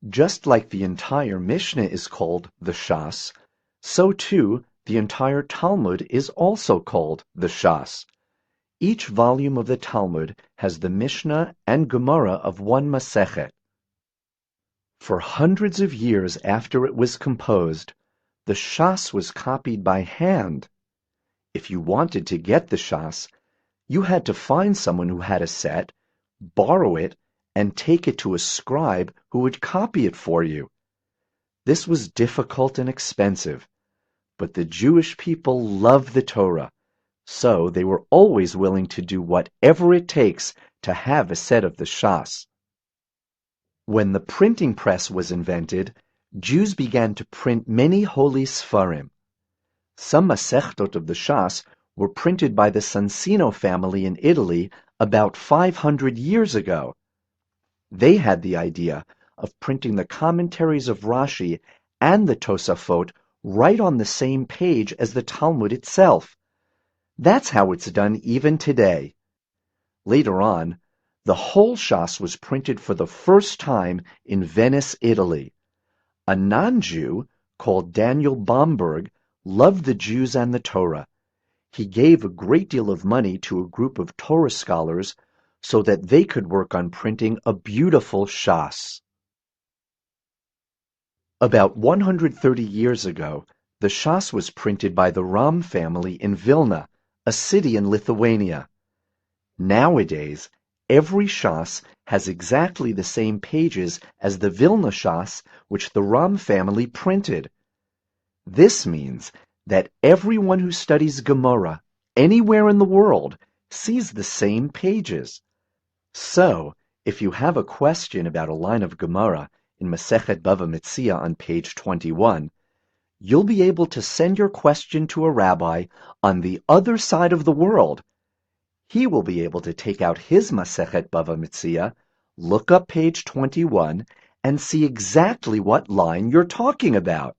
Just like the entire Mishnah is called the Shaás, so too the entire Talmud is also called the Shaás. Each volume of the Talmud has the Mishnah and Gemara of one Masechet. For hundreds of years after it was composed, the Shaás was copied by hand. If you wanted to get the Shaás, you had to find someone who had a set, borrow it, and take it to a scribe who would copy it for you. This was difficult and expensive, but the Jewish people loved the Torah, so they were always willing to do whatever it takes to have a set of the Shaás. When the printing press was invented, Jews began to print many holy Sfarim. Some Masechtot of the Shaás were printed by the Sansino family in Italy about 500 years ago. They had the idea of printing the commentaries of Rashi and the Tosafot right on the same page as the Talmud itself. That's how it's done even today. Later on, the whole Shaás was printed for the first time in Venice, Italy. A non-Jew called Daniel Bomberg loved the Jews and the Torah. He gave a great deal of money to a group of Torah scholars so that they could work on printing a beautiful Shaás. About 130 years ago, the Shaás was printed by the Ram family in Vilna, a city in Lithuania. Nowadays, every Shaás has exactly the same pages as the Vilna Shaás which the Ram family printed. This means that everyone who studies Gemara anywhere in the world sees the same pages. So, if you have a question about a line of Gemara in Masechet Bava Metzia on page 21, you'll be able to send your question to a rabbi on the other side of the world. He will be able to take out his Masechet Bava Metzia, look up page 21, and see exactly what line you're talking about.